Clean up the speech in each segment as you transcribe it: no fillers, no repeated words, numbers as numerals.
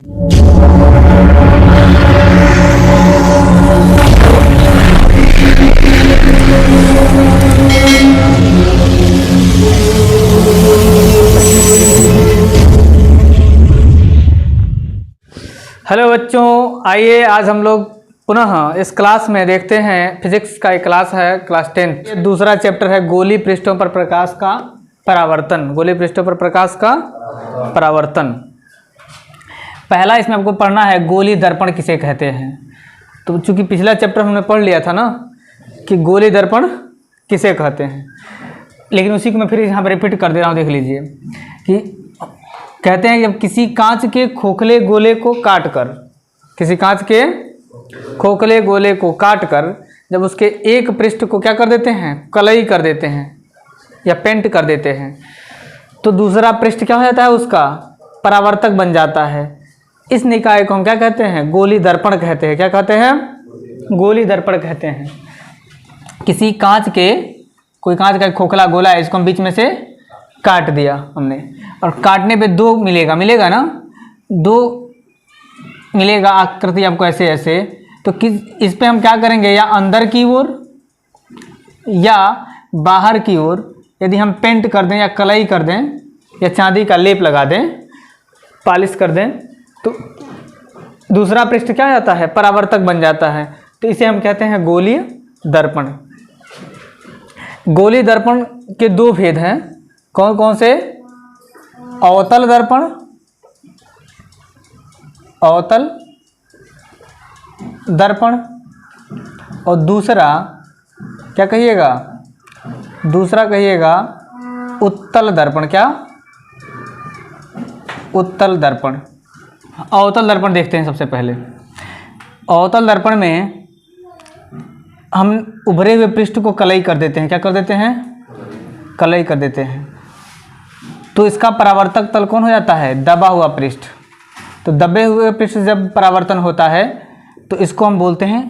Hello बच्चों, आइए आज हम लोग पुनः इस क्लास में देखते हैं। फिजिक्स का एक क्लास है, क्लास 10। दूसरा चैप्टर है गोली पृष्ठों पर प्रकाश का परावर्तन। गोली पृष्ठों पर प्रकाश का परावर्तन। पहला इसमें आपको पढ़ना है गोली दर्पण किसे कहते हैं। तो चूंकि पिछला चैप्टर हमने पढ़ लिया था ना कि गोली दर्पण किसे कहते हैं, लेकिन उसी को मैं फिर यहाँ पर रिपीट कर दे रहा हूँ। देख लीजिए कि कहते हैं जब किसी कांच के खोखले गोले को काटकर, किसी कांच के खोखले गोले को काटकर जब उसके एक पृष्ठ को क्या कर देते हैं, कलई कर देते हैं या पेंट कर देते हैं, तो दूसरा पृष्ठ क्या हो जाता है, उसका परावर्तक बन जाता है। इस निकाय को हम क्या कहते हैं, गोली दर्पण कहते हैं। क्या कहते हैं, गोली दर्पण कहते हैं। किसी कांच के, कोई कांच का खोखला गोला है, इसको हम बीच में से काट दिया हमने, और काटने पे दो मिलेगा ना, दो मिलेगा आकृति आपको ऐसे ऐसे। तो किस इस पे हम क्या करेंगे, या अंदर की ओर या बाहर की ओर यदि हम पेंट कर दें या कलई कर दें या चांदी का लेप लगा दें, पॉलिश कर दें, तो दूसरा पृष्ठ क्या हो जाता है, परावर्तक बन जाता है। तो इसे हम कहते हैं गोलीय दर्पण। गोली दर्पण के दो भेद हैं। कौन कौन से, अवतल दर्पण, अवतल दर्पण, और दूसरा क्या कहिएगा, दूसरा कहिएगा उत्तल दर्पण। क्या, उत्तल दर्पण। अवतल दर्पण देखते हैं सबसे पहले। अवतल दर्पण में हम उभरे हुए पृष्ठ को कलई कर देते हैं। क्या कर देते हैं, कलई कर देते हैं। तो इसका परावर्तक तल कौन हो जाता है, दबा हुआ पृष्ठ। तो दबे हुए पृष्ठ जब परावर्तन होता है तो इसको हम बोलते हैं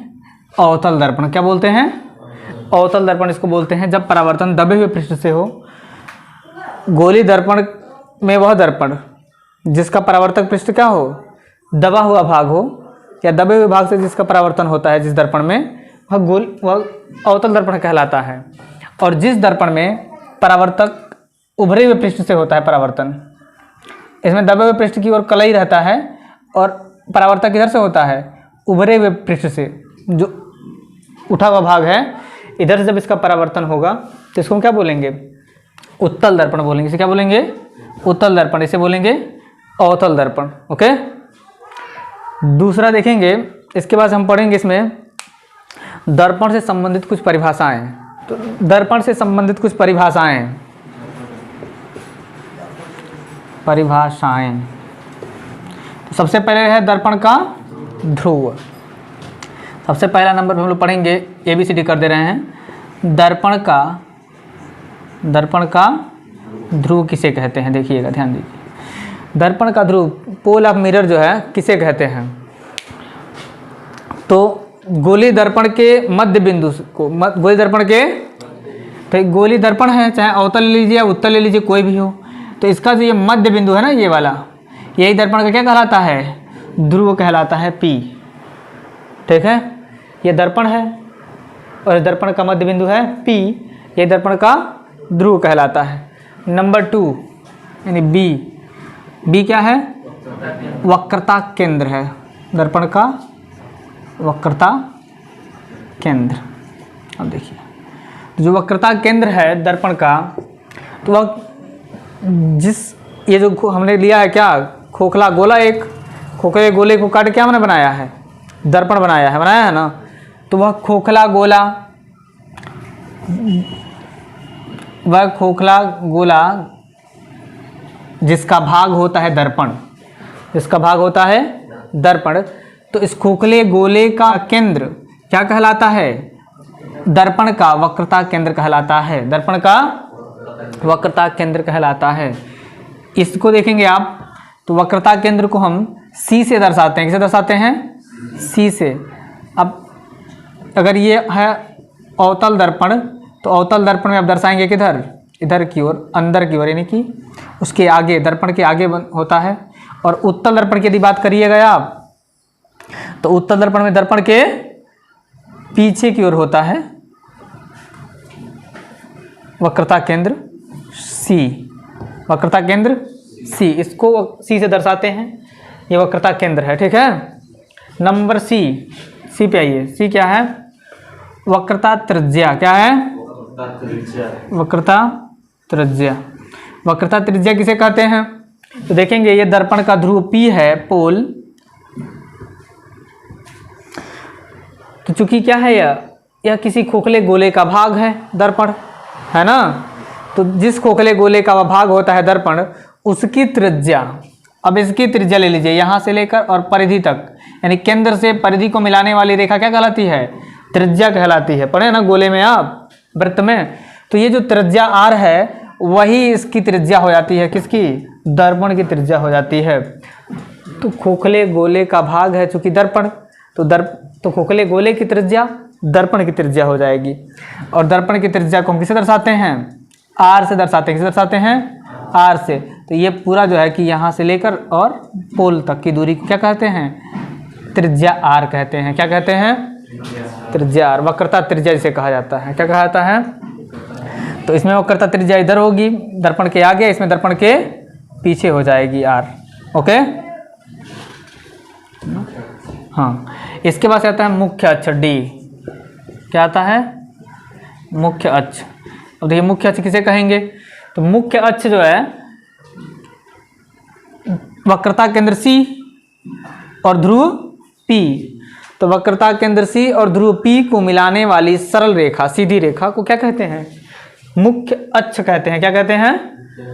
अवतल दर्पण। क्या बोलते हैं, अवतल दर्पण इसको बोलते हैं जब परावर्तन दबे हुए पृष्ठ से हो। गोली दर्पण में वह दर्पण जिसका परावर्तक पृष्ठ क्या हो, दबा हुआ भाग हो, या दबे हुए भाग से जिसका परावर्तन होता है जिस दर्पण में, वह अवतल दर्पण कहलाता है। और जिस दर्पण में परावर्तक उभरे हुए पृष्ठ से होता है परावर्तन, इसमें दबे हुए पृष्ठ की ओर कलई रहता है और परावर्तक इधर से होता है, उभरे हुए पृष्ठ से जो उठा हुआ भाग है, इधर से जब इसका परावर्तन होगा तो इसको हम क्या बोलेंगे, उत्तल दर्पण बोलेंगे। इसे क्या बोलेंगे, उत्तल दर्पण। इसे बोलेंगे अवतल दर्पण। ओके। दूसरा देखेंगे, इसके बाद हम पढ़ेंगे इसमें दर्पण से संबंधित कुछ परिभाषाएं। तो दर्पण से संबंधित कुछ परिभाषाएं, तो सबसे पहले है दर्पण का ध्रुव। सबसे पहला नंबर पे हम लोग पढ़ेंगे, ABCD कर दे रहे हैं। दर्पण का ध्रुव किसे कहते हैं, देखिएगा, ध्यान दीजिए। दर्पण का ध्रुव, पोल ऑफ मिरर जो है, किसे कहते हैं। तो गोली दर्पण के मध्य बिंदु को, गोली दर्पण के, तो गोली दर्पण है, चाहे अवतल ले लीजिए या उत्तल ले लीजिए, कोई भी हो, तो इसका जो ये मध्य बिंदु है ना, ये वाला, यही दर्पण का क्या कहलाता है, ध्रुव कहलाता है, P। ठीक है, ये दर्पण है और इस दर्पण का मध्य बिंदु है P, ये दर्पण का ध्रुव कहलाता है। नंबर 2 यानी B क्या है, वक्रता केंद्र है। दर्पण का वक्रता केंद्र। अब देखिए, जो वक्रता केंद्र है दर्पण का, तो वह ये जो हमने लिया है क्या, खोखला गोला, एक खोखले गोले को काट क्या हमने बनाया है, दर्पण बनाया है ना। तो वह खोखला गोला जिसका भाग होता है दर्पण, तो इस खोखले गोले का केंद्र क्या कहलाता है, दर्पण का वक्रता केंद्र कहलाता है। दर्पण का वक्रता केंद्र कहलाता है। इसको देखेंगे आप, तो वक्रता केंद्र को हम C से दर्शाते हैं। किसे दर्शाते हैं, C से। अब अगर ये है अवतल दर्पण, तो अवतल दर्पण में आप दर्शाएंगे किधर, इधर की ओर, अंदर की ओर, यानी कि उसके आगे, दर्पण के आगे होता है। और उत्तल दर्पण की यदि बात करिएगा आप, तो उत्तल दर्पण में दर्पण के पीछे की ओर होता है वक्रता केंद्र C, वक्रता केंद्र C, इसको C से दर्शाते हैं, ये वक्रता केंद्र है, ठीक है। नंबर C पे आइए। C क्या है? वक्रता त्रिज्या। क्या है? वक्रता त्रिज्या। वक्रता त्रिज्या किसे कहते हैं? तो देखेंगे ये दर्पण का ध्रुव P है, पोल। तो चूंकि क्या है यह किसी खोखले गोले का भाग है दर्पण, है ना। तो जिस खोखले गोले का वह भाग होता है दर्पण, उसकी त्रिज्या, अब इसकी त्रिज्या ले लीजिए यहाँ से लेकर और परिधि तक, यानी केंद्र से परिधि को मिलाने वाली रेखा क्या कहलाती है? त्रिज्या कहलाती है। पढ़े ना गोले में आप, वृत्त में। तो ये जो त्रिज्या R है वही इसकी त्रिज्या हो जाती है, किसकी? दर्पण की त्रिज्या हो जाती है। तो खोखले गोले का भाग है चूंकि दर्पण, तो खोखले गोले की त्रिज्या दर्पण की त्रिज्या हो जाएगी। और दर्पण की त्रिज्या को हम किसे दर्शाते हैं? R से दर्शाते हैं। किसे दर्शाते हैं? R से। तो ये पूरा जो है कि यहाँ से लेकर और पोल तक की दूरी को क्या कहते हैं? त्रिज्या R कहते हैं। क्या कहते हैं? त्रिज्या R, वक्रता त्रिज्या जिसे कहा जाता है। क्या कहा जाता है? तो इसमें वक्रता त्रिज्या इधर होगी दर्पण के आगे, इसमें दर्पण के पीछे हो जाएगी R। ओके, हाँ। इसके बाद आता है मुख्य अक्ष D। क्या आता है? मुख्य अक्ष। अब देखिए मुख्य अक्ष किसे कहेंगे? तो मुख्य अक्ष जो है वक्रता केंद्र C और ध्रुव P। तो वक्रता केंद्र C और ध्रुव P को मिलाने वाली सरल रेखा, सीधी रेखा को क्या कहते हैं? मुख्य अक्ष कहते हैं। क्या कहते हैं?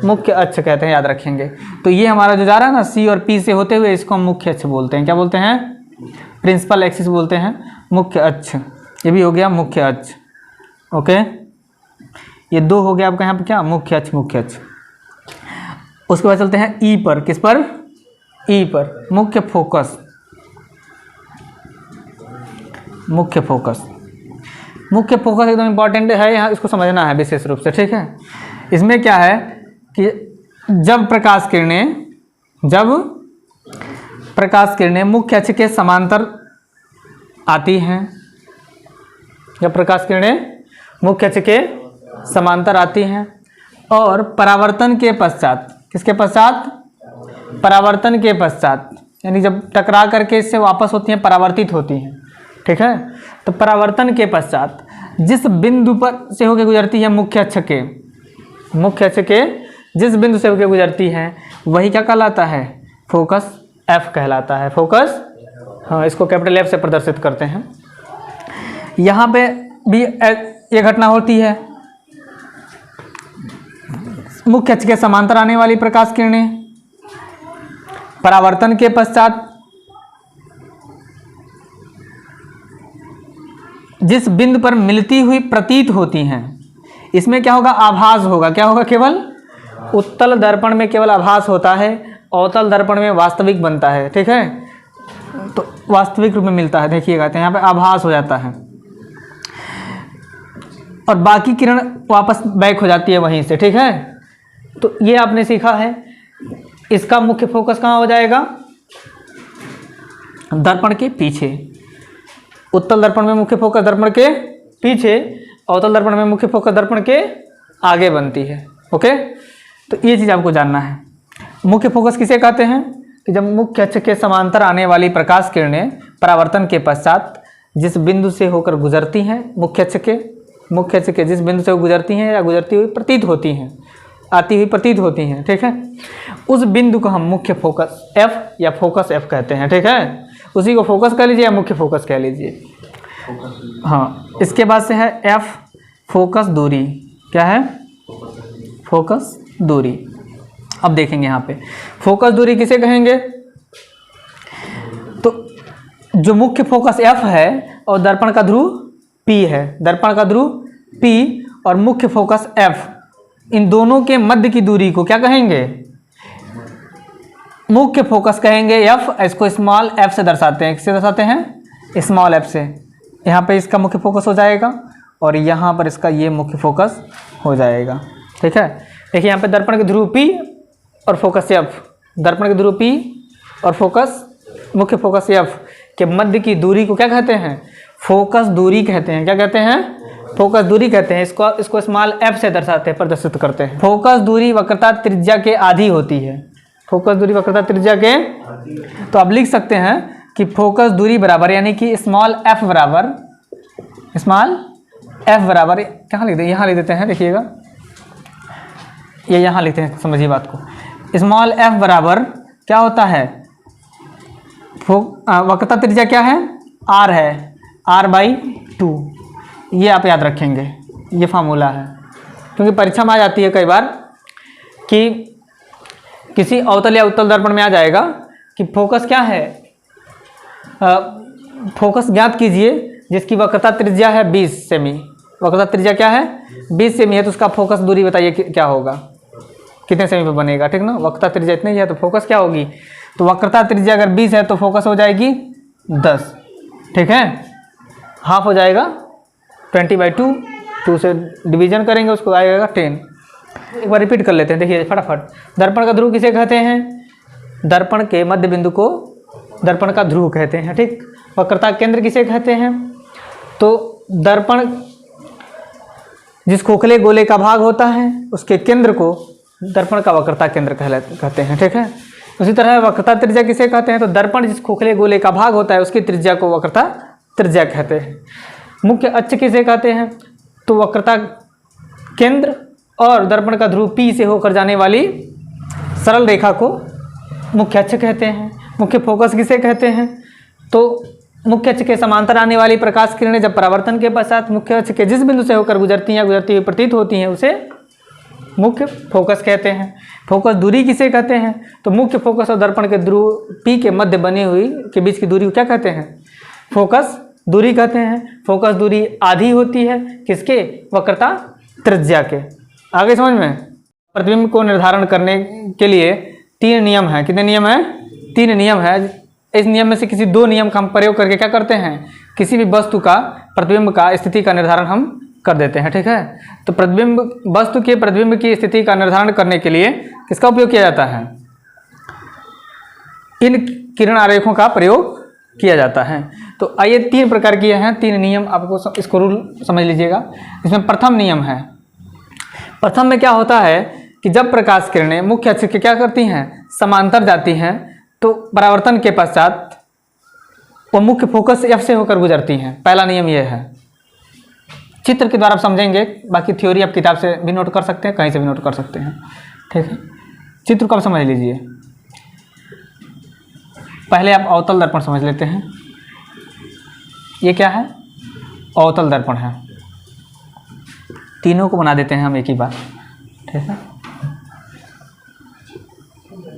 मुख्य अक्ष कहते हैं, याद रखेंगे। तो ये हमारा जो जा रहा है ना C और P से होते हुए, इसको हम मुख्य अक्ष बोलते हैं। क्या बोलते हैं? प्रिंसिपल एक्सिस बोलते हैं, मुख्य अक्ष। ये भी हो गया मुख्य अक्ष। ओके, ये दो हो गया आपका यहाँ पर क्या? मुख्य अक्ष, मुख्य अक्ष। उसके बाद चलते हैं E पर। किस पर? E पर, मुख्य फोकस। मुख्य फोकस, मुख्य फोकस एकदम इंपॉर्टेंट है यहाँ, इसको समझना है विशेष रूप से, ठीक है। इसमें क्या है कि जब प्रकाश किरणें मुख्य अक्ष के समांतर आती हैं, जब प्रकाश किरणें मुख्य अक्ष के समांतर आती हैं और परावर्तन के पश्चात, किसके पश्चात? परावर्तन के पश्चात, यानी जब टकरा करके इससे वापस होती हैं, परावर्तित होती हैं, ठीक है। तो परावर्तन के पश्चात जिस बिंदु पर से होकर गुजरती है मुख्य अक्ष के जिस बिंदु से होकर गुजरती है वही क्या कहलाता है? फोकस F कहलाता है। फोकस, हाँ, इसको कैपिटल F से प्रदर्शित करते हैं। यहाँ पे भी ये घटना होती है, मुख्य अक्ष के समांतर आने वाली प्रकाश किरणें परावर्तन के पश्चात जिस बिंदु पर मिलती हुई प्रतीत होती हैं, इसमें क्या होगा? आभास होगा। क्या होगा? केवल उत्तल दर्पण में केवल आभास होता है, अवतल दर्पण में वास्तविक बनता है, ठीक है। तो वास्तविक रूप में मिलता है, देखिएगा, तो यहाँ पे आभास हो जाता है और बाकी किरण वापस बैक हो जाती है वहीं से, ठीक है। तो ये आपने सीखा है। इसका मुख्य फोकस कहाँ हो जाएगा? दर्पण के पीछे। उत्तल दर्पण में मुख्य फोकस दर्पण के पीछे, अवतल दर्पण में मुख्य फोकस दर्पण के आगे बनती है। ओके, तो ये चीज़ आपको जानना है। मुख्य फोकस किसे कहते हैं? कि जब मुख्य अक्ष के समांतर आने वाली प्रकाश किरणें परावर्तन के पश्चात जिस बिंदु से होकर गुजरती हैं, मुख्य अक्ष के जिस बिंदु से वो गुजरती हैं या गुजरती हुई प्रतीत होती हैं, आती हुई प्रतीत होती हैं, ठीक है, उस बिंदु को हम मुख्य फोकस F या फोकस F कहते हैं, ठीक है। उसी को फोकस कह लीजिए या मुख्य फोकस कह लीजिए। हाँ, इसके बाद से है F, फोकस दूरी। क्या है? फोकस दूरी। अब देखेंगे यहाँ पे फोकस दूरी किसे कहेंगे? तो जो मुख्य फोकस F है और दर्पण का ध्रुव P है, दर्पण का ध्रुव P और मुख्य फोकस F, इन दोनों के मध्य की दूरी को क्या कहेंगे? मुख्य फोकस कहेंगे F। इसको स्मॉल f से दर्शाते हैं। किससे दर्शाते हैं? स्मॉल f से। यहाँ पे इसका मुख्य फोकस हो जाएगा और यहाँ पर इसका ये मुख्य फोकस हो जाएगा, ठीक है। देखिए यहाँ पे दर्पण के ध्रुव P और फोकस F, दर्पण के ध्रुव P और फोकस, मुख्य फोकस एफ के मध्य की दूरी को क्या कहते हैं? फोकस दूरी कहते हैं। क्या कहते हैं? फोकस दूरी कहते हैं। इसको स्मॉल एफ से दर्शाते हैं, प्रदर्शित करते हैं। फोकस दूरी वक्रता त्रिज्या के आधी होती है। फोकस दूरी वक्रता त्रिज्या के, तो आप लिख सकते हैं कि फोकस दूरी बराबर, यानी कि स्मॉल एफ बराबर, कहाँ लिख दें? यहाँ लिख देते हैं, देखिएगा ये यहाँ लिखते हैं, समझिए बात को। स्मॉल एफ बराबर क्या होता है? वक्रता त्रिज्या क्या है? आर है, r/2। ये आप याद रखेंगे, ये फार्मूला है, क्योंकि परीक्षा में आ जाती है कई बार कि किसी अवतल या उत्तल दर्पण में आ जाएगा कि फोकस क्या है, फोकस ज्ञात कीजिए जिसकी वक्रता त्रिज्या है 20 सेमी। वक्रता त्रिज्या क्या है? 20 सेमी है, तो उसका फोकस दूरी बताइए क्या होगा, कितने सेमी पे बनेगा, ठीक ना। वक्रता त्रिज्या इतनी ही है तो फोकस क्या होगी? तो वक्रता त्रिज्या अगर 20 है तो फोकस हो जाएगी 10, ठीक है। हाफ हो जाएगा 20/2, 2 से डिवीजन करेंगे उसको आएगा 10। एक बार रिपीट कर लेते हैं, देखिए फटाफट। दर्पण का ध्रुव किसे कहते हैं? दर्पण के मध्य बिंदु को दर्पण का ध्रुव कहते हैं, ठीक। वक्रता केंद्र किसे कहते हैं? तो दर्पण जिस खोखले गोले का भाग होता है उसके केंद्र को दर्पण का वक्रता केंद्र कहते हैं, ठीक है। उसी तरह वक्रता त्रिज्या किसे कहते हैं? तो दर्पण जिस खोखले गोले का भाग होता है उसकी त्रिज्या को वक्रता त्रिज्या कहते हैं। मुख्य अक्ष किसे कहते हैं? तो वक्रता केंद्र और दर्पण का ध्रुव P से होकर जाने वाली सरल रेखा को मुख्य अक्ष कहते हैं। मुख्य फोकस किसे कहते हैं? तो मुख्य अक्ष के समांतर आने वाली प्रकाश किरणें जब परावर्तन के पश्चात मुख्य अक्ष के जिस बिंदु से होकर गुजरती हैं, गुजरती हुई प्रतीत होती हैं, उसे मुख्य फोकस कहते हैं। फोकस दूरी किसे कहते हैं? तो मुख्य फोकस और दर्पण के ध्रुव P के मध्य बनी हुई के बीच की दूरी को क्या कहते हैं? फोकस दूरी कहते हैं। फोकस दूरी आधी होती है किसके? वक्रता त्रिज्या के। आगे समझ में? प्रतिबिंब को निर्धारण करने के लिए 3 नियम हैं। कितने नियम हैं? 3 नियम है। इस नियम में से किसी 2 नियम का हम प्रयोग करके क्या करते हैं? किसी भी वस्तु का प्रतिबिंब का स्थिति का निर्धारण हम कर देते हैं, ठीक है। तो प्रतिबिंब, वस्तु के प्रतिबिंब की स्थिति का निर्धारण करने के लिए किसका उपयोग किया जाता है? इन किरण आरेखों का प्रयोग किया जाता है। तो आइए 3 प्रकार के हैं, 3 नियम, आपको इसको रूल समझ लीजिएगा। इसमें प्रथम नियम है। प्रथम में क्या होता है कि जब प्रकाश किरणें मुख्य अक्ष के क्या करती हैं? समांतर जाती हैं, तो परावर्तन के पश्चात वो मुख्य फोकस F से होकर गुजरती हैं। पहला नियम यह है। चित्र के द्वारा आप समझेंगे, बाकी थ्योरी आप किताब से भी नोट कर सकते हैं, कहीं से भी नोट कर सकते हैं, ठीक है। चित्र को आप समझ लीजिए। पहले आप अवतल दर्पण समझ लेते हैं। ये क्या है? अवतल दर्पण है। तीनों को बना देते हैं हम एक ही बार, ठीक है।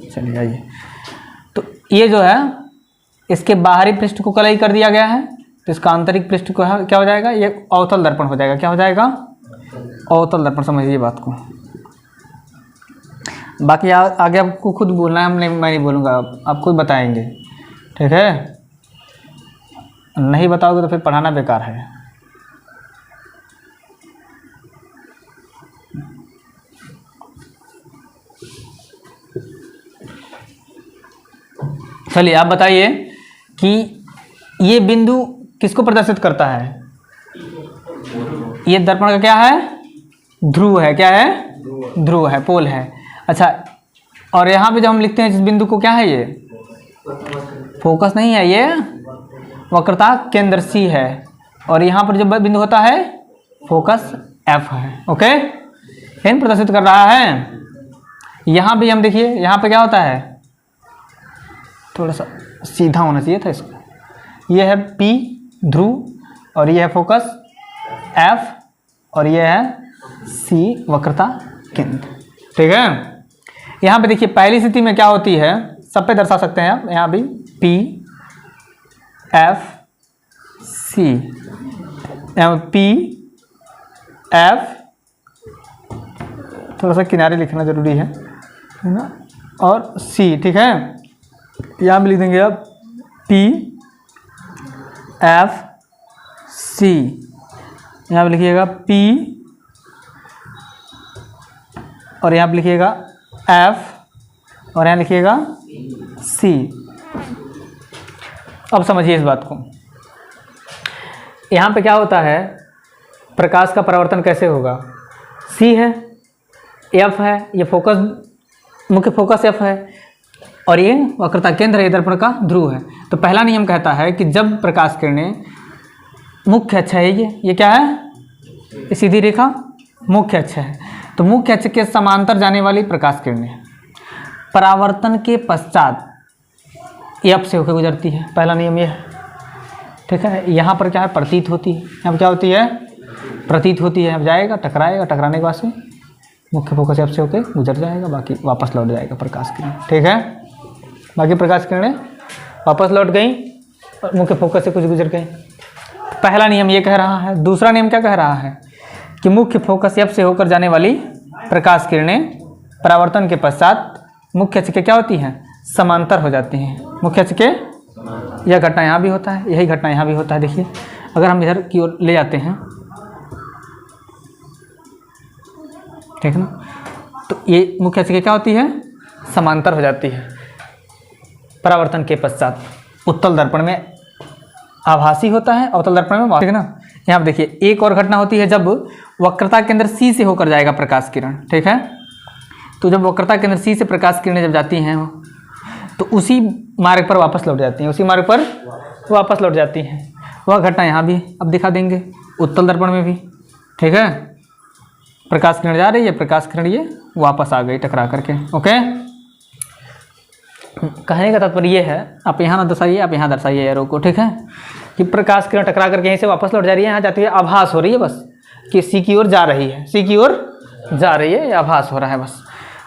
चलिए आइए। तो ये जो है इसके बाहरी पृष्ठ को कलई कर दिया गया है, तो इसका आंतरिक पृष्ठ को क्या हो जाएगा? ये अवतल दर्पण हो जाएगा। क्या हो जाएगा? अवतल दर्पण। समझिए बात को। बाकी आगे आपको खुद बोलना है, मैं नहीं बोलूँगा, आप खुद बताएंगे, ठीक है। नहीं बताओगे तो फिर पढ़ाना बेकार है। चलिए आप बताइए कि ये बिंदु किसको प्रदर्शित करता है? ये दर्पण का क्या है? ध्रुव है। क्या है? ध्रुव है, पोल है। अच्छा, और यहाँ पे जब हम लिखते हैं जिस बिंदु को, क्या है ये? फोकस नहीं है, ये वक्रता केंद्र C है। और यहाँ पर जो बिंदु होता है फोकस F है, ओके। इन प्रदर्शित कर रहा है। यहाँ भी हम देखिए, यहाँ पे क्या होता है? थोड़ा सा सीधा होना चाहिए था इसको। ये है P ध्रुव और ये है फोकस F और ये है C वक्रता केंद्र, ठीक है। यहाँ पे देखिए पहली स्थिति में क्या होती है, सब पे दर्शा सकते हैं आप। यहाँ भी P F C, P F, थोड़ा सा किनारे लिखना जरूरी है ना, और C, ठीक है। यहाँ भी लिख देंगे आप P F C, यहाँ पे लिखिएगा P और यहाँ पे लिखिएगा F और यहाँ लिखिएगा C, अब समझिए इस बात को। यहाँ पे क्या होता है, प्रकाश का परावर्तन कैसे होगा, C है, F है, ये फोकस मुख्य फोकस F है और ये वक्रता केंद्र है, दर्पण का ध्रुव है। तो पहला नियम कहता है कि जब प्रकाश किरणें मुख्य अक्ष है, ये क्या है, ये सीधी रेखा मुख्य अक्ष है, तो मुख्य अक्ष के समांतर जाने वाली प्रकाश किरणें परावर्तन के पश्चात F से होकर गुजरती है। पहला नियम ये है, ठीक है। यहाँ पर क्या है, प्रतीत होती है, यहाँ पर क्या होती है, प्रतीत होती है। अब जाएगा, टकराएगा, टकराने के बाद से मुख्य फोकस F से होकर गुजर जाएगा, बाकी वापस लौट जाएगा प्रकाश किरण, ठीक है। बाकी प्रकाश किरणें वापस लौट गई और मुख्य फोकस से कुछ गुजर गई। पहला नियम ये कह रहा है। दूसरा नियम क्या कह रहा है कि मुख्य फोकस F से होकर जाने वाली प्रकाश किरणें परावर्तन के पश्चात मुख्य अक्ष के क्या होती हैं, समांतर हो जाती हैं। मुख्य अक्ष के, यह घटना यहाँ भी होता है, यही घटना यहाँ भी होता है। देखिए अगर हम इधर की ओर ले जाते हैं, ठीक है ना, तो ये मुख्य अक्ष के क्या होती है, समांतर हो जाती है परावर्तन के पश्चात। उत्तल दर्पण में आभासी होता है, अवतल दर्पण में, ठीक है ना। यहाँ पर देखिए एक और घटना होती है जब वक्रता केंद्र C से होकर जाएगा प्रकाश किरण, ठीक है। तो जब वक्रता केंद्र C से प्रकाश किरणें जब जाती हैं तो उसी मार्ग पर वापस लौट जाती हैं, उसी मार्ग पर वापस लौट जाती हैं। वह घटना यहाँ भी अब दिखा देंगे, उत्तल दर्पण में भी, ठीक है। प्रकाश किरण जा रही है, प्रकाश किरण ये वापस आ गई टकरा करके, ओके। कहने का तात्पर्य ये है, आप यहाँ ना दर्शाइए, आप यहाँ दर्शाइए एरो को, ठीक है, कि प्रकाश किरण टकरा करके यहीं से वापस लौट जा रही है, यहाँ जाती है, आभास हो रही है बस कि C की ओर जा रही है, C की ओर जा रही है, या आभास हो रहा है बस।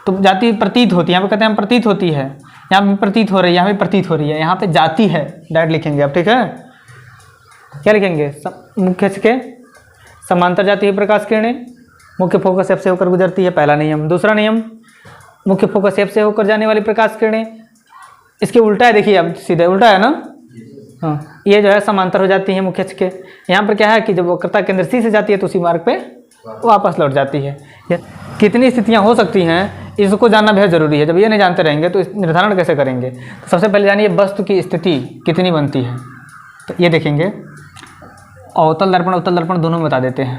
तो जाती है, प्रतीत होती है, यहाँ पे कहते हैं प्रतीत होती है, यहाँ पे प्रतीत हो रही है, यहाँ पे प्रतीत हो रही है, यहाँ पे जाती है डायरेक्ट लिखेंगे आप, ठीक है। क्या लिखेंगे, मुख्य अक्ष के समांतर जाती है प्रकाश किरणें, मुख्य फोकस F से होकर गुजरती है, पहला नियम। दूसरा नियम, मुख्य फोकस F से होकर जाने वाली प्रकाश किरणें, इसके उल्टा है, देखिए अब सीधे उल्टा है ना, हाँ, ये जो है समांतर हो जाती है मुख्य अक्ष के। यहाँ पर क्या है कि जब वक्रता केंद्र C से जाती है तो उसी मार्ग पे वापस लौट जाती है। कितनी स्थितियाँ हो सकती हैं इसको जानना बहुत ज़रूरी है। जब ये नहीं जानते रहेंगे तो निर्धारण कैसे करेंगे। तो सबसे पहले जानिए वस्तु की स्थिति कितनी बनती है। तो ये देखेंगे, अवतल दर्पण उत्तल दर्पण दोनों में बता देते हैं।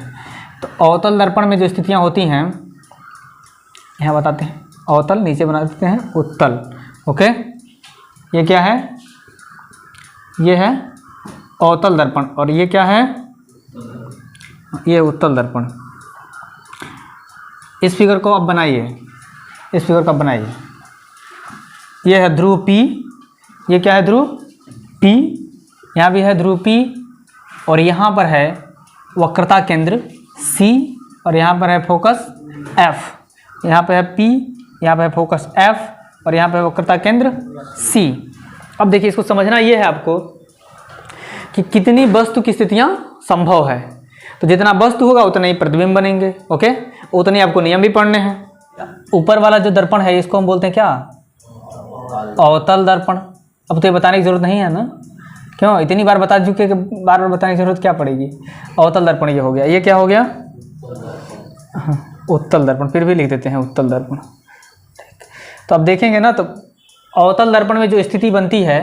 तो अवतल दर्पण में जो स्थितियाँ होती हैं यहाँ बताते हैं, अवतल नीचे बना देते हैं उत्तल, ओके। ये क्या है, ये है अवतल दर्पण और ये क्या है, ये उत्तल दर्पण। इस फिगर को आप बनाइए, इस फिगर को आप बनाइए। ये है ध्रुव P, ये क्या है ध्रुव P, यहाँ भी है ध्रुव P और यहाँ पर है वक्रता केंद्र C और यहाँ पर है फोकस F। यहाँ पे है P, यहाँ पे है फोकस F और यहाँ पे वक्रता केंद्र C। अब देखिए इसको समझना ये है आपको कि कितनी वस्तु की स्थितियाँ संभव है। तो जितना वस्तु होगा उतना ही प्रतिबिंब बनेंगे, ओके। उतने आपको नियम भी पढ़ने हैं। ऊपर वाला जो दर्पण है इसको हम बोलते हैं क्या, अवतल दर्पण। अब तो ये बताने की जरूरत नहीं है ना, क्यों, इतनी बार बता चुके कि बार बार बताने की जरूरत क्या पड़ेगी। अवतल दर्पण ये हो गया, ये क्या हो गया, उत्तल दर्पण, फिर भी लिख देते हैं उत्तल दर्पण। तो अब देखेंगे ना, तो अवतल दर्पण में जो स्थिति बनती है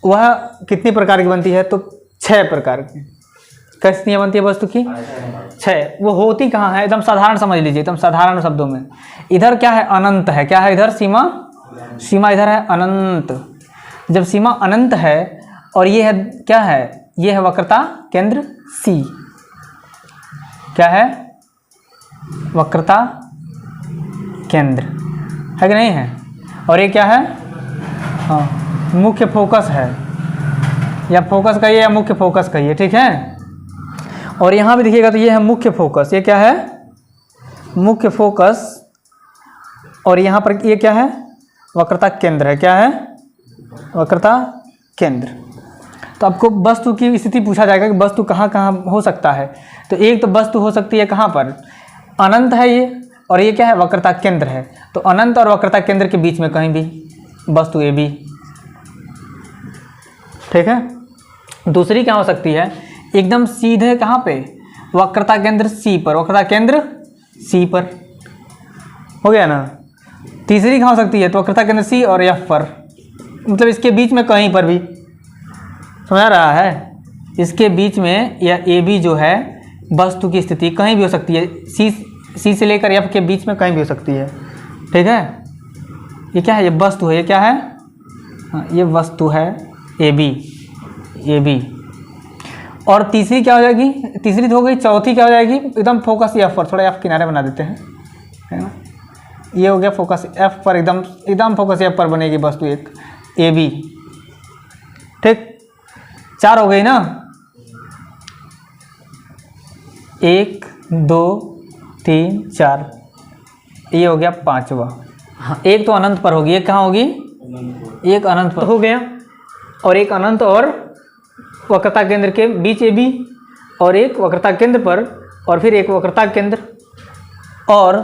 वह कितनी प्रकार की बनती है, तो 6 प्रकार की। कैसी स्थितियाँ बनती है वस्तु की, 6। वो होती कहाँ है, एकदम साधारण समझ लीजिए, एकदम साधारण शब्दों में। इधर क्या है, अनंत है, क्या है इधर, सीमा, सीमा इधर है अनंत। जब सीमा अनंत है और ये है क्या है, ये है वक्रता केंद्र C, क्या है, वक्रता केंद्र है कि नहीं है, और ये क्या है, हाँ मुख्य फोकस है, या फोकस कहिए या मुख्य फोकस कहिए, ठीक है। और यहाँ भी देखिएगा तो ये है मुख्य फोकस, ये क्या है, मुख्य फोकस, और यहाँ पर ये क्या है, वक्रता केंद्र है, क्या है, वक्रता केंद्र। तो आपको वस्तु की स्थिति पूछा जाएगा कि वस्तु कहाँ कहाँ हो सकता है। तो एक तो वस्तु हो सकती है कहाँ पर, अनंत है ये, और ये क्या है, वक्रता केंद्र है। तो अनंत और वक्रता केंद्र के बीच में कहीं भी वस्तु ए बी, ठीक है। दूसरी क्या हो सकती है, एकदम सीधे कहाँ पे, वक्रता केंद्र C पर, वक्रता केंद्र C पर, हो गया ना। तीसरी कहाँ हो सकती है, तो वक्रता केंद्र C और F पर, मतलब इसके बीच में कहीं पर भी, समझ आ रहा है? इसके बीच में यह ए बी जो है वस्तु की स्थिति कहीं भी हो सकती है, सी से लेकर एफ के बीच में कहीं भी हो सकती है। ठीक है, ये क्या है? ये वस्तु है। ये क्या है? हाँ, ये वस्तु है ए बी। और तीसरी क्या हो जाएगी? तीसरी तो हो गई। चौथी क्या हो जाएगी? एकदम फोकस एफ पर, थोड़ा एफ किनारे बना देते हैं, है ना? ये हो गया फोकस एफ पर, एकदम फोकस एफ पर बनेगी वस्तु एक ए बी। ठीक, 4 हो गई ना? 1 2 3 4, ये हो गया 5वां। हाँ, एक तो अनंत पर होगी, एक कहाँ होगी? एक अनंत पर हो गया, और एक अनंत और वक्रता केंद्र के बीच ए बी, और एक वक्रता केंद्र पर, और फिर एक वक्रता केंद्र और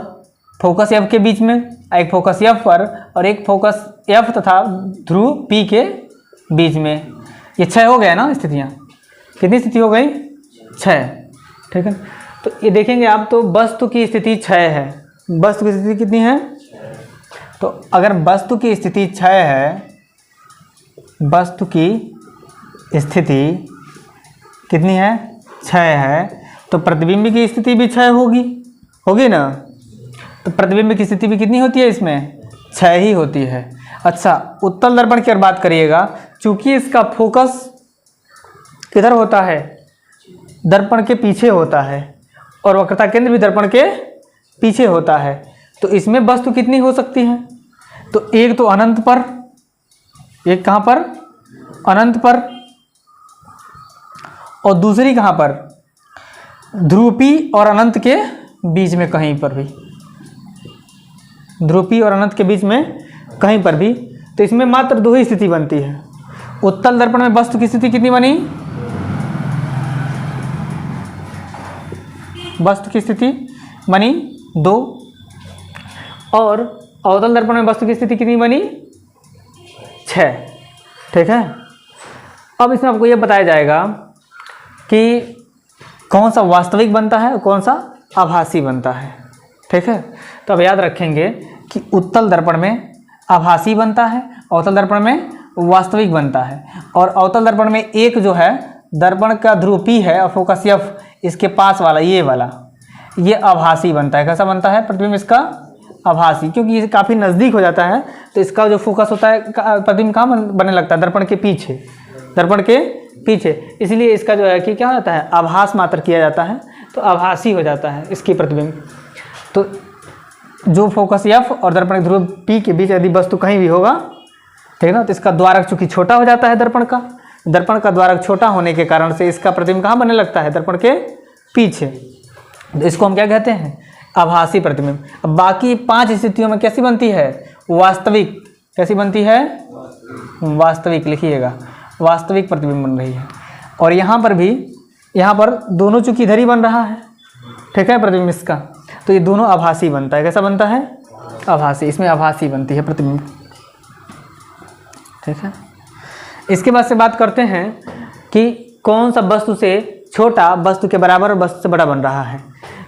फोकस एफ के बीच में, एक फोकस एफ पर और एक फोकस एफ तथा ध्रुव पी के बीच में। ये 6 हो गया ना स्थितियाँ? कितनी स्थिति हो गई? 6। ठीक है, तो ये देखेंगे आप, तो वस्तु की स्थिति 6 है। वस्तु की स्थिति कितनी है? तो अगर वस्तु की स्थिति 6 है, वस्तु की स्थिति कितनी है? 6 है, तो प्रतिबिंब की स्थिति भी 6 होगी ना? तो प्रतिबिंब की स्थिति भी कितनी होती है इसमें? 6 ही होती है। अच्छा, उत्तल दर्पण की अगर बात करिएगा, चूंकि इसका फोकस किधर होता है? दर्पण के पीछे होता है, और वक्रता केंद्र भी दर्पण के पीछे होता है, तो इसमें वस्तु कितनी हो सकती है? तो एक तो अनंत पर, एक कहाँ पर? अनंत पर, और दूसरी कहाँ पर? ध्रुव P और अनंत के बीच में कहीं पर भी, ध्रुव P और अनंत के बीच में कहीं पर भी। तो इसमें मात्र 2 ही स्थिति बनती है। उत्तल दर्पण में वस्तु की स्थिति कितनी बनी? वस्तु की स्थिति बनी 2, और अवतल दर्पण में वस्तु की स्थिति कितनी बनी? 6। ठीक है, अब इसमें आपको यह बताया जाएगा कि कौन सा वास्तविक बनता है और कौन सा आभासी बनता है। ठीक है, तो अब याद रखेंगे कि उत्तल दर्पण में आभासी बनता है, अवतल दर्पण में वास्तविक बनता है। और अवतल दर्पण में एक जो है दर्पण का ध्रुव P है और फोकस F इसके पास वाला, ये आभासी बनता है। कैसा बनता है प्रतिबिंब इसका? आभासी, क्योंकि ये काफ़ी नज़दीक हो जाता है, तो इसका जो फोकस होता है प्रतिबिंब कहाँ बनने लगता है? दर्पण के पीछे, दर्पण के पीछे। इसलिए इसका जो है कि क्या होता है? आभास मात्र किया जाता है, तो आभासी हो जाता है इसकी प्रतिबिंब। तो जो फोकस F और दर्पण के ध्रुव P के बीच यदि वस्तु कहीं भी होगा, ठीक है ना, तो इसका द्वारक चूंकि छोटा हो जाता है दर्पण का द्वारक छोटा होने के कारण से इसका प्रतिबिंब कहाँ बनने लगता है? दर्पण के पीछे। तो इसको हम क्या कहते हैं? आभासी प्रतिबिंब। अब बाकी 5 स्थितियों में कैसी बनती है? वास्तविक। कैसी बनती है? वास्तविक। लिखिएगा, वास्तविक प्रतिबिंब बन रही है। और यहाँ पर भी, यहाँ पर दोनों चूंकि इधर ही बन रहा है, ठीक है, प्रतिबिंब इसका, तो ये दोनों आभासी बनता है। कैसा बनता है? आभासी। इसमें आभासी बनती है प्रतिबिंब। ठीक है, इसके बाद से बात करते हैं कि कौन सा वस्तु से छोटा वस्तु के बराबर और वस्तु से बड़ा बन रहा है।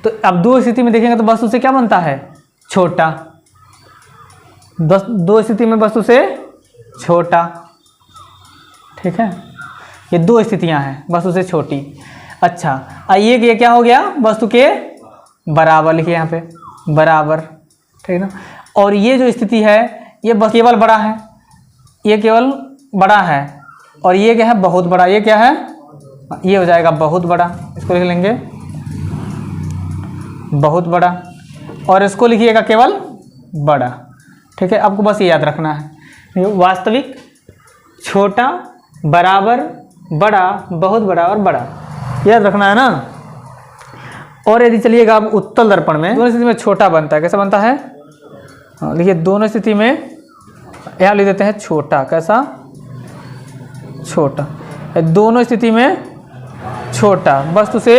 तो अब 2 स्थिति में देखेंगे तो वस्तु से क्या बनता है? छोटा। 2 स्थिति में वस्तु से छोटा। ठीक है, ये 2 स्थितियां हैं वस्तु से छोटी। अच्छा, आइए कि ये क्या हो गया? वस्तु के बराबर। लिखिए यहाँ पे बराबर, ठीक है ना। और ये जो स्थिति है ये बस केवल बड़ा है, ये केवल बड़ा है, और ये क्या है? बहुत बड़ा। ये क्या है? ये हो जाएगा बहुत बड़ा। इसको लिख लेंगे बहुत बड़ा, और इसको लिखिएगा केवल बड़ा। ठीक है, आपको बस ये याद रखना है, वास्तविक, छोटा, बराबर, बड़ा, बहुत बड़ा और बड़ा, याद रखना है ना। और यदि चलिएगा आप उत्तल दर्पण में, दोनों स्थिति में छोटा बनता है। कैसा बनता है? हाँ, देखिए दोनों स्थिति में यहाँ लिख देते हैं छोटा। कैसा? छोटा। दोनों स्थिति में छोटा। वस्तु से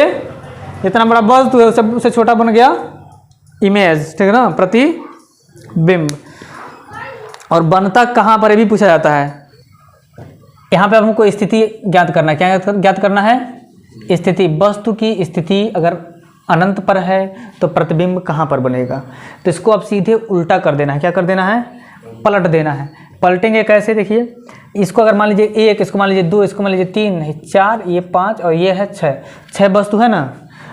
जितना बड़ा वस्तु है उससे छोटा बन गया इमेज, ठीक है ना, प्रतिबिंब। और बनता कहाँ पर, ये भी पूछा जाता है। यहाँ पे हमको स्थिति ज्ञात करना है। क्या ज्ञात करना है? स्थिति। वस्तु की स्थिति अगर अनंत पर है तो प्रतिबिंब कहाँ पर बनेगा? तो इसको अब सीधे उल्टा कर देना है। क्या कर देना है? पलट देना है। पलटेंगे कैसे, देखिए इसको अगर मान लीजिए 1, इसको मान लीजिए 2, इसको मान लीजिए 3, 4, ये 5 और ये है 6, 6 वस्तु है ना।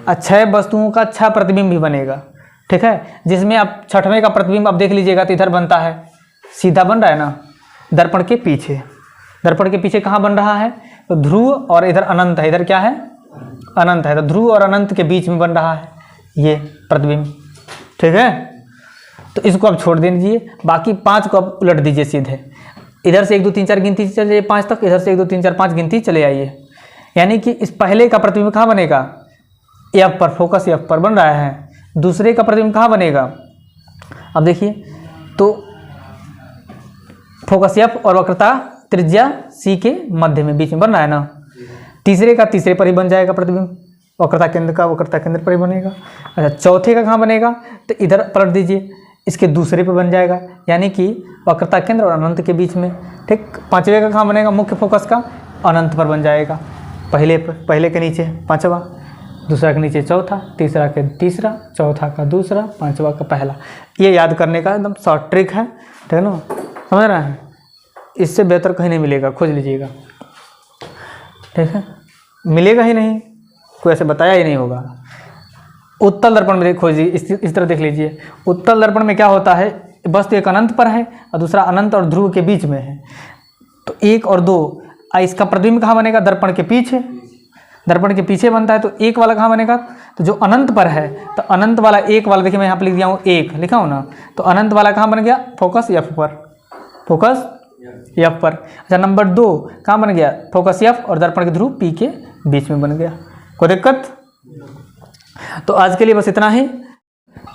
और 6 वस्तुओं का 6 प्रतिबिंब भी बनेगा, ठीक है। जिसमें आप छठवें का प्रतिबिंब आप देख लीजिएगा तो इधर बनता है, सीधा बन रहा है ना, दर्पण के पीछे। दर्पण के पीछे कहाँ बन रहा है, तो ध्रुव और इधर अनंत है, इधर क्या है अनंत है, तो ध्रुव और अनंत के बीच में बन रहा है ये प्रतिबिंब, ठीक है। तो इसको आप छोड़ दीजिए, बाकी 5 को आप उलट दीजिए सीधे। इधर से 1 2 3 4 गिनती चले जाइए 5 तक, इधर से 1 2 3 4 5 गिनती चले आइए। यानी कि इस पहले का प्रतिबिंब कहाँ बनेगा, एफ पर, फोकस एफ पर बन रहा है। दूसरे का प्रतिबिंब कहाँ बनेगा, अब देखिए तो फोकस एफ और वक्रता त्रिज्या सी के मध्य में, बीच में बन रहा है ना। तीसरे का तीसरे पर ही बन जाएगा प्रतिबिंब, वक्रता केंद्र का वक्रता केंद्र पर ही बनेगा। अच्छा, चौथे का कहाँ बनेगा, तो इधर पलट दीजिए, इसके दूसरे पे बन जाएगा, यानी कि वक्रता केंद्र और अनंत के बीच में, ठीक। पांचवे का कहाँ बनेगा, मुख्य फोकस का अनंत पर बन जाएगा, पहले पर, पहले के नीचे पांचवा, दूसरा के नीचे चौथा, तीसरा के तीसरा, चौथा का दूसरा, पांचवा का पहला। ये याद करने का एकदम शॉर्ट ट्रिक है, ठीक है ना, समझ रहे हैं। इससे बेहतर कहीं नहीं मिलेगा, खोज लीजिएगा, ठीक है। मिलेगा ही नहीं, कोई ऐसे बताया ही नहीं होगा। उत्तल दर्पण में खोजिए, इस तरह देख लीजिए। उत्तल दर्पण में क्या होता है, वस्तु एक अनंत पर है और दूसरा अनंत और ध्रुव के बीच में है, तो 1 और 2, इसका प्रतिबिंब कहाँ बनेगा, दर्पण के पीछे, दर्पण के पीछे बनता है। तो 1 वाला कहाँ बनेगा, तो जो अनंत पर है, तो अनंत वाला 1 वाला, देखिए मैं यहाँ पर लिख दिया हूँ 1 लिखा हूँ ना, तो अनंत वाला कहाँ बन गया, फोकस एफ पर, फोकस एफ पर। अच्छा, नंबर 2 कहाँ बन गया, फोकस एफ और दर्पण के ध्रुव पी के बीच में बन गया, कोई दिक्कत। तो आज के लिए बस इतना ही,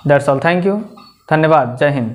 दैट्स ऑल, थैंक यू, धन्यवाद, जय हिंद।